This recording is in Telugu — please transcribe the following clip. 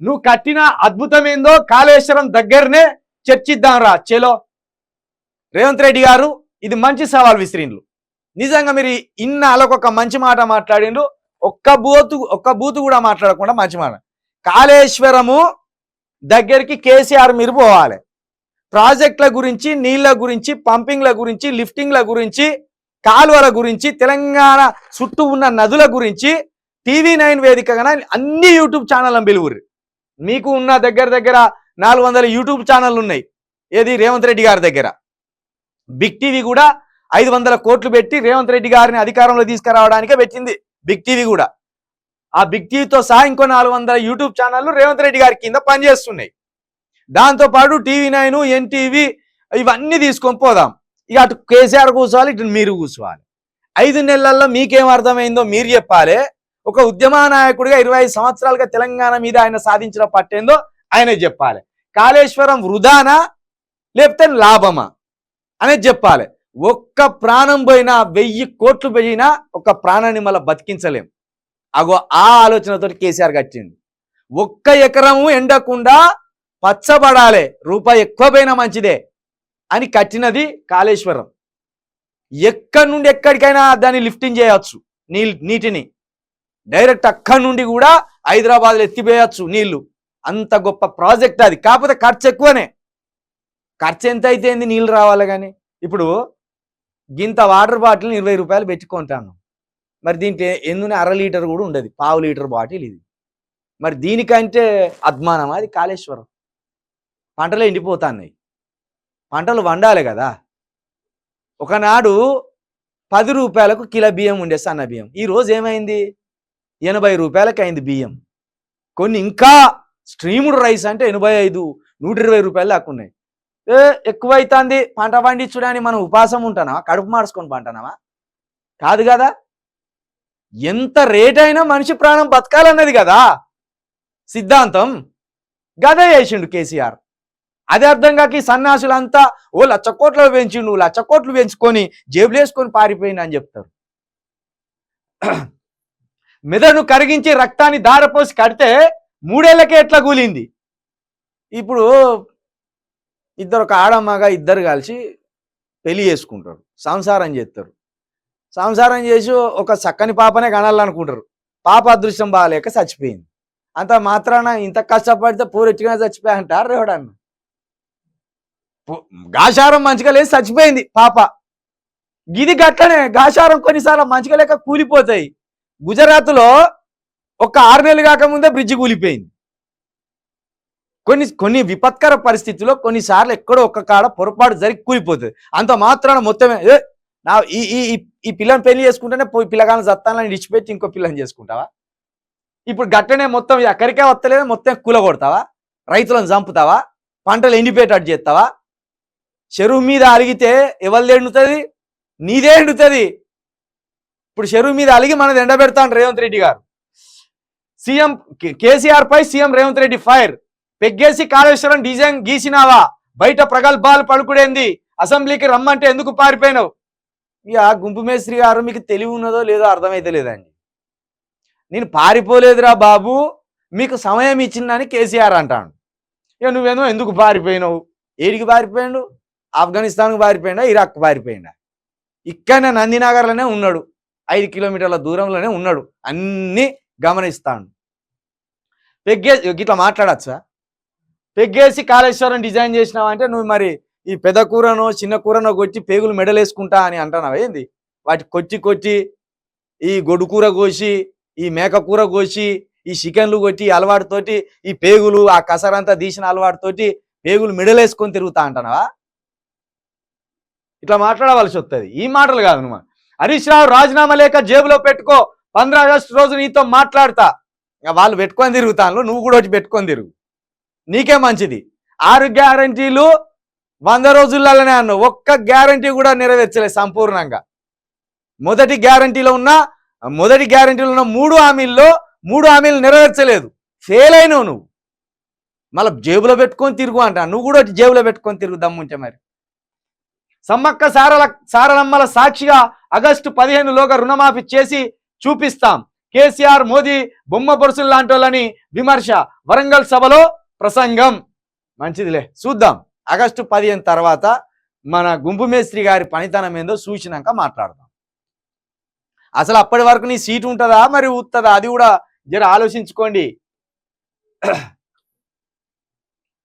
నువ్వు కట్టిన అద్భుతం ఏందో కాళేశ్వరం దగ్గరనే చర్చిద్దాం రా చెలో. రేవంత్ రెడ్డి గారు ఇది మంచి సవాల్ విసిరిండ్లు. నిజంగా మీరు ఇన్నాళ్ళకు ఒక మంచి మాట మాట్లాడిండ్రు. ఒక్క బూతు కూడా మాట్లాడకుండా మంచి మాట. కాళేశ్వరము దగ్గరికి కేసీఆర్ మీరు పోవాలి. ప్రాజెక్టుల గురించి, నీళ్ల గురించి, పంపింగ్ల గురించి, లిఫ్టింగ్ల గురించి, కాలువల గురించి, తెలంగాణ చుట్టూ ఉన్న నదుల గురించి TV9 వేదికగా అన్ని యూట్యూబ్ ఛానళ్ళను పిలువుర్రి. మీకు ఉన్న దగ్గర 400 యూట్యూబ్ ఛానళ్ళు ఉన్నాయి. ఏది రేవంత్ రెడ్డి గారి దగ్గర. బిగ్ టీవీ కూడా 500 కోట్లు పెట్టి రేవంత్ రెడ్డి గారిని అధికారంలో తీసుకురావడానికే పెట్టింది బిగ్ టీవీ కూడా. ఆ బిగ్ టీవీతో సహా ఇంకో 400 యూట్యూబ్ ఛానళ్ళు రేవంత్ రెడ్డి గారి కింద పనిచేస్తున్నాయి. దాంతోపాటు TV9, NTV ఇవన్నీ తీసుకొని పోదాం. ఇక అటు కేసీఆర్ కూర్చోవాలి, ఇటు మీరు కూర్చోవాలి. 5 నెలల్లో మీకేం అర్థమైందో మీరు చెప్పాలి. ఒక ఉద్యమ నాయకుడిగా 25 సంవత్సరాలుగా తెలంగాణ మీద ఆయన సాధించిన పట్టేందో ఆయనే చెప్పాలి. కాళేశ్వరం వృధానా లేకపోతే లాభమా అనేది చెప్పాలి. ఒక్క ప్రాణం పోయినా 1000 కోట్లు పోయినా ఒక ప్రాణాన్ని మళ్ళీ బతికించలేం. అగో ఆ ఆలోచనతో కేసీఆర్ కట్టిండు. 1 ఎకరము ఎండకుండా పచ్చబడాలి, రూపాయి ఎక్కువ పోయినా మంచిదే అని కట్టినది కాళేశ్వరం. ఎక్కడి నుండి ఎక్కడికైనా దాన్ని లిఫ్టింగ్ చేయవచ్చు. నీటిని డైరెక్ట్ అక్కడి నుండి కూడా హైదరాబాద్లో ఎత్తిపోయచ్చు నీళ్లు. అంత గొప్ప ప్రాజెక్ట్ అది. కాకపోతే ఖర్చు ఎక్కువనే. ఖర్చు ఎంత అయితే ఏంది, నీళ్ళు రావాలి. కానీ ఇప్పుడు గింత వాటర్ బాటిల్ 20 రూపాయలు పెట్టుకుంటాను. మరి దీంట్లో ఎందుకు 1/2 లీటర్ కూడా ఉండదు, 1/2 లీటర్ బాటిల్ ఇది. మరి దీనికంటే అద్మానం అది కాళేశ్వరం. పంటలు ఎండిపోతున్నాయి, పంటలు వండాలి కదా. ఒకనాడు 10 రూపాయలకు కిలో బియ్యం ఉండే, సన్న బియ్యం. ఈరోజు ఏమైంది, 80 రూపాయలకి అయింది బియ్యం. కొన్ని ఇంకా స్ట్రీముడ్ రైస్ అంటే 85, 120 రూపాయలు దాకా ఉన్నాయి. ఎక్కువైతుంది పంట పండించడానికి మనం ఉపాసం ఉంటున్నావా, కడుపు మార్చుకొని పంటున్నావా? కాదు కదా. ఎంత రేట్ అయినా మనిషి ప్రాణం బతకాలన్నది కదా సిద్ధాంతం. గదే చేసిండు కేసీఆర్. అదే అర్థం కాక ఈ సన్యాసులంతా 1,00,000 కోట్లు పెంచిండు, 1,00,000 కోట్లు పెంచుకొని జేబులు వేసుకొని పారిపోయిండు అని చెప్తారు. మెదడును కరిగించి రక్తాన్ని దారపోసి కడితే 3 ఏళ్లకే ఎట్లా కూలింది. ఇప్పుడు ఒక ఆడమ్మగా ఇద్దరు కలిసి పెళ్లి చేసుకుంటారు, సంసారం చేస్తారు. సంసారం చేసి ఒక చక్కని పాపనే కనాలనుకుంటారు. పాప అదృష్టం బాగాలేక చచ్చిపోయింది. అంత మాత్రాన ఇంత కష్టపడితే పూరెట్టుగా చచ్చిపోయి అంటారు రేవడన్న. గాశారం మంచిగా లేదు, చచ్చిపోయింది పాప. గిది గట్లనే గాశారం కొన్నిసార్లు మంచిగా లేక కూలిపోతాయి. గుజరాత్లో ఒక 6 నెలలు కాకముందే బ్రిడ్జి కూలిపోయింది. కొన్ని విపత్కర పరిస్థితుల్లో కొన్నిసార్లు ఎక్కడో ఒక్క కాడ పొరపాటు జరిగి కూలిపోతుంది. అంత మాత్రాన మొత్తమే నా ఈ పిల్లని పెళ్లి చేసుకుంటేనే పోయి పిల్లగాని జత్తాలని విడిచిపెట్టి ఇంకో పిల్లని చేసుకుంటావా? ఇప్పుడు గట్టనే మొత్తం ఎక్కడికే వస్తలేదు, మొత్తం కూలగొడతావా? రైతులను చంపుతావా? పంటలు ఎండిపోయేటట్టు చేస్తావా? చెరువు మీద అలిగితే ఎవరిది ఎండుతుంది? నీదే ఎండుతుంది. ఇప్పుడు చెరువు మీద అలిగి మనది ఎండబెడతాను రేవంత్ రెడ్డి గారు. సీఎం కేసీఆర్ పై సీఎం రేవంత్ రెడ్డి ఫైర్. పెగ్గేసి కాళేశ్వరం డిజైన్ గీసినావా? బయట ప్రగల్భాలు పలుకుడేంది? అసెంబ్లీకి రమ్మంటే ఎందుకు పారిపోయినావు? ఇక గుంపు మేస్త్రి గారు మీకు తెలివి ఉన్నదో లేదో అర్థమైతే లేదండి. నేను పారిపోలేదురా బాబు, మీకు సమయం ఇచ్చిందని కేసీఆర్ అంటాను. ఇక నువ్వేమో ఎందుకు పారిపోయినావు? ఏడికి పారిపోయాడు? ఆఫ్ఘనిస్తాన్కు పారిపోయిండా, ఇరాక్ పారిపోయిండా? ఇక్కడనే నందినగర్లోనే ఉన్నాడు, 5 కిలోమీటర్ల దూరంలోనే ఉన్నాడు. అన్నీ గమనిస్తాను. పెగ్గేసి ఇట్లా మాట్లాడచ్చా? పెగ్గేసి కాళేశ్వరం డిజైన్ చేసినావంటే నువ్వు మరి ఈ పెద్ద కూరనో చిన్న కూరనో కొట్టి పేగులు మెడలేసుకుంటా అని అంటున్నావు ఏంది? వాటి కొట్టి ఈ గొడ్డు కూర కోసి, ఈ మేక కూర కోసి, ఈ చికెన్లు కొట్టి అలవాటుతోటి ఈ పేగులు ఆ కసరంతా తీసిన అలవాటుతోటి పేగులు మెడలేసుకొని తిరుగుతా అంటున్నావా? ఇట్లా మాట్లాడవలసి వస్తుంది. ఈ మాటలు కాదు. నువ్వు హరీష్ రావు రాజీనామా లేక జేబులో పెట్టుకో, 15 ఆగస్టు రోజు నీతో మాట్లాడతా. వాళ్ళు పెట్టుకొని తిరుగుతాను, నువ్వు కూడా వచ్చి పెట్టుకొని తిరుగు, నీకే మంచిది. 6 గ్యారంటీలు 100 రోజులలోనే అన్నావు, ఒక్క గ్యారంటీ కూడా నెరవేర్చలేదు సంపూర్ణంగా. మొదటి గ్యారంటీలో ఉన్న 3 హామీలు నెరవేర్చలేదు, ఫెయిల్ అయినావు నువ్వు. మళ్ళీ జేబులో పెట్టుకొని తిరుగు అంటా, నువ్వు కూడా వచ్చి జేబులో పెట్టుకొని తిరుగు దమ్ముంటే. మరి సమ్మక్క సారలమ్మల సాక్షిగా ఆగస్టు 15లోగా రుణమాఫీ చేసి చూపిస్తాం. కేసీఆర్ మోదీ బొమ్మ బొరుసులు లాంటి వాళ్ళని విమర్శ, వరంగల్ సభలో ప్రసంగం. మంచిదిలే, చూద్దాం. ఆగస్టు 15 తర్వాత మన గుంపు మేస్త్రి గారి పనితనం ఏందో చూసినాక మాట్లాడదాం. అసలు అప్పటి వరకు నీ సీటు ఉంటుందా మరి ఊతుందా, అది కూడా జర ఆలోచించుకోండి.